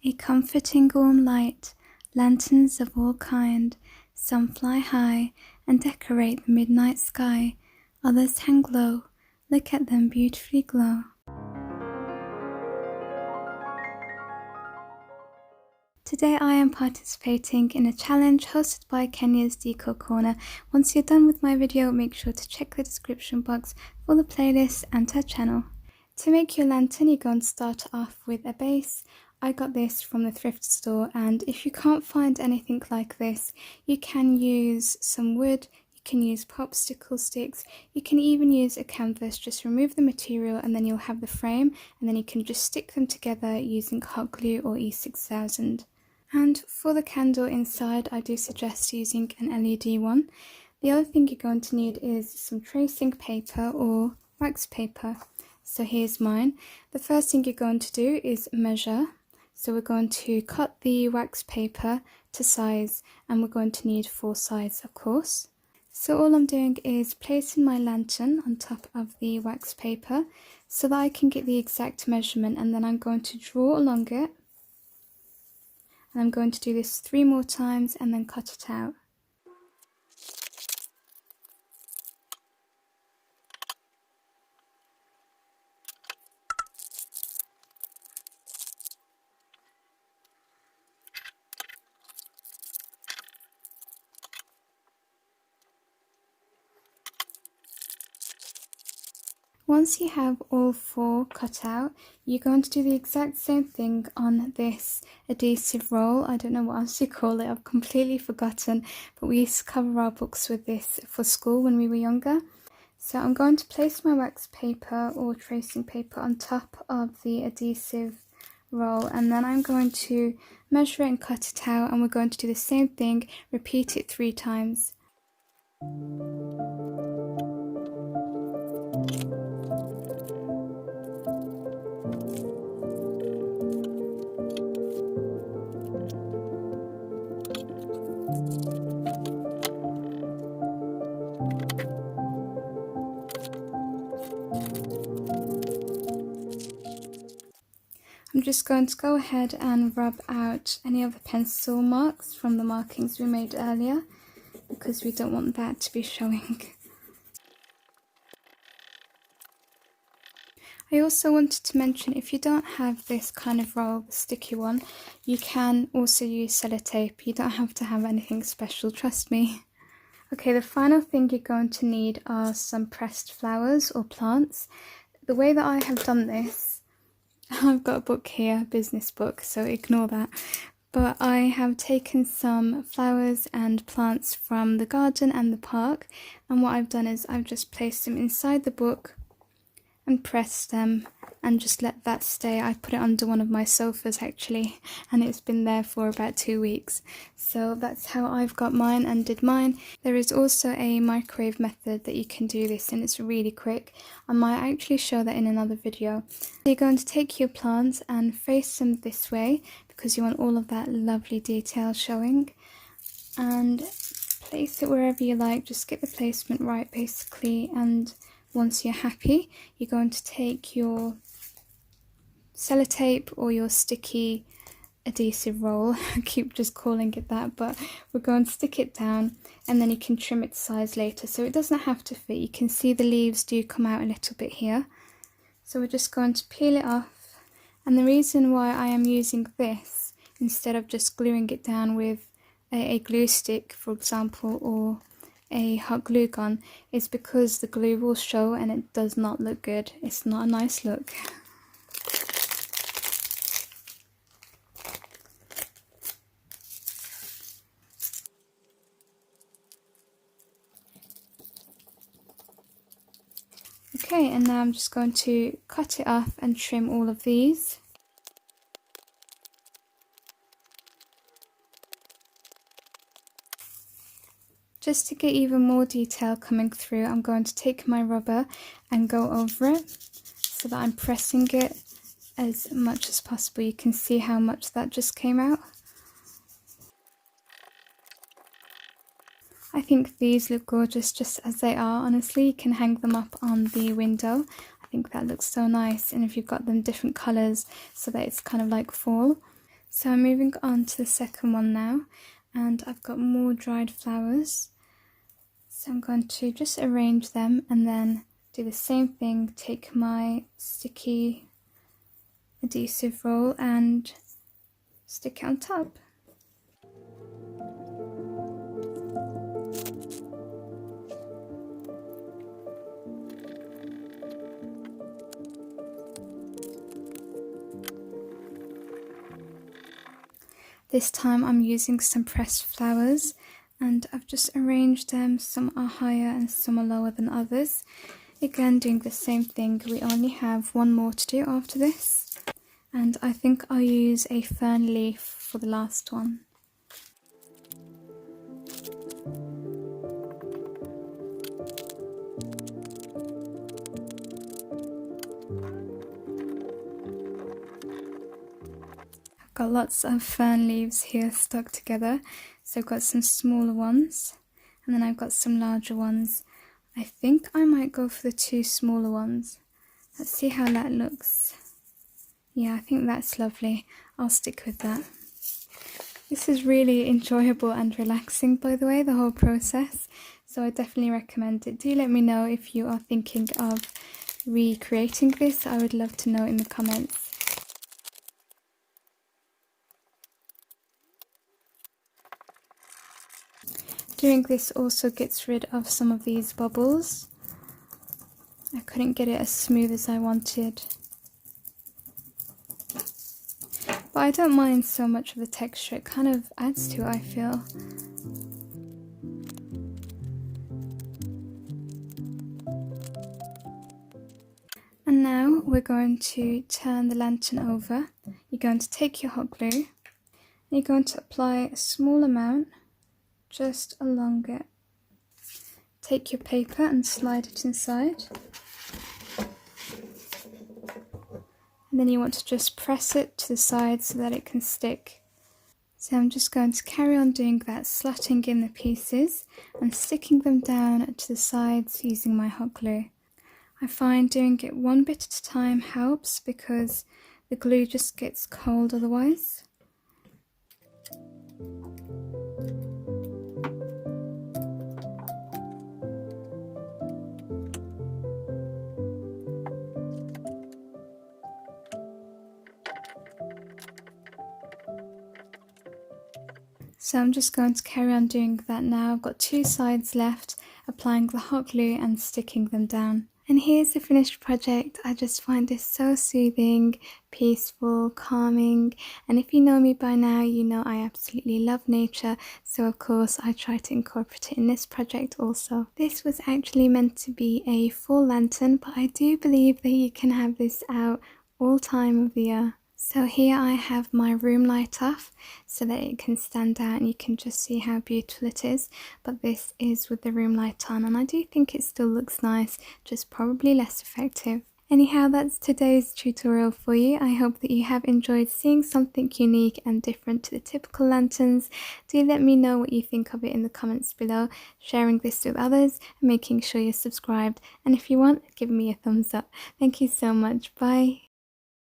A comforting warm light, lanterns of all kind, some fly high and decorate the midnight sky, others hang low, look at them beautifully glow. Today I am participating in a challenge hosted by Kenya's Decor Corner. Once you're done with my video, make sure to check the description box for the playlist and her channel. To make your lantern, you're going to start off with a base. I got this from the thrift store, and if you can't find anything like this, you can use some wood, you can use popsicle sticks, you can even use a canvas. Just remove the material and then you'll have the frame, and then you can just stick them together using hot glue or E6000. And for the candle inside, I do suggest using an LED one. The other thing you're going to need is some tracing paper or wax paper. So here's mine. The first thing you're going to do is measure. So we're going to cut the wax paper to size, and we're going to need 4 sides, of course. So all I'm doing is placing my lantern on top of the wax paper so that I can get the exact measurement, and then I'm going to draw along it. And I'm going to do this 3 more times and then cut it out. Once you have all 4 cut out, you're going to do the exact same thing on this adhesive roll. I don't know what else you call it, I've completely forgotten, but we used to cover our books with this for school when we were younger. So I'm going to place my wax paper or tracing paper on top of the adhesive roll, and then I'm going to measure it and cut it out, and we're going to do the same thing, repeat it 3 times. I'm just going to go ahead and rub out any of the pencil marks from the markings we made earlier, because we don't want that to be showing. I also wanted to mention, if you don't have this kind of roll, the sticky one, you can also use sellotape. You don't have to have anything special, trust me. Okay, the final thing you're going to need are some pressed flowers or plants. The way that I have done this, I've got a book here, business book, so ignore that. But I have taken some flowers and plants from the garden and the park, and what I've done is I've just placed them inside the book and pressed them and just let that stay. I put it under one of my sofas actually, and it's been there for about 2 weeks. So that's how I've got mine and did mine. There is also a microwave method that you can do this, and it's really quick. I might actually show that in another video. So you're going to take your plants and face them this way because you want all of that lovely detail showing, and place it wherever you like. Just get the placement right basically, and once you're happy, you're going to take your sellotape or your sticky adhesive roll, I keep just calling it that, but we're going to stick it down, and then you can trim it to size later, so it doesn't have to fit. You can see the leaves do come out a little bit here, so we're just going to peel it off. And the reason why I am using this instead of just gluing it down with a glue stick, for example, or a hot glue gun, is because the glue will show and it does not look good. It's not a nice look. Okay, and now I'm just going to cut it off and trim all of these. Just to get even more detail coming through, I'm going to take my rubber and go over it so that I'm pressing it as much as possible. You can see how much that just came out. I think these look gorgeous just as they are, honestly. You can hang them up on the window. I think that looks so nice, and if you've got them different colours so that it's kind of like fall. So I'm moving on to the second one now, and I've got more dried flowers. So I'm going to just arrange them and then do the same thing, take my sticky adhesive roll and stick it on top. This time I'm using some pressed flowers and I've just arranged them. Some are higher and some are lower than others. Again, doing the same thing. We only have one more to do after this. And I think I'll use a fern leaf for the last one. Got lots of fern leaves here stuck together, so I've got some smaller ones and then I've got some larger ones. I think I might go for the two smaller ones. Let's see how that looks. Yeah, I think that's lovely. I'll stick with that. This is really enjoyable and relaxing, by the way, the whole process, so I definitely recommend it. Do let me know if you are thinking of recreating this. I would love to know in the comments. Doing this also gets rid of some of these bubbles. I couldn't get it as smooth as I wanted. But I don't mind so much of the texture, it kind of adds to it, I feel. And now we're going to turn the lantern over. You're going to take your hot glue. You're going to apply a small amount just along it. Take your paper and slide it inside. And then you want to just press it to the side so that it can stick. So I'm just going to carry on doing that, slotting in the pieces and sticking them down to the sides using my hot glue. I find doing it one bit at a time helps because the glue just gets cold otherwise. So I'm just going to carry on doing that now. I've got two sides left, applying the hot glue and sticking them down. And here's the finished project. I just find this so soothing, peaceful, calming, and if you know me by now, you know I absolutely love nature, so of course I try to incorporate it in this project also. This was actually meant to be a full lantern, but I do believe that you can have this out all time of the year. So here I have my room light off so that it can stand out and you can just see how beautiful it is, but this is with the room light on and I do think it still looks nice, just probably less effective. Anyhow, that's today's tutorial for you. I hope that you have enjoyed seeing something unique and different to the typical lanterns. Do let me know what you think of it in the comments below, sharing this with others and making sure you're subscribed, and if you want, give me a thumbs up. Thank you so much. Bye.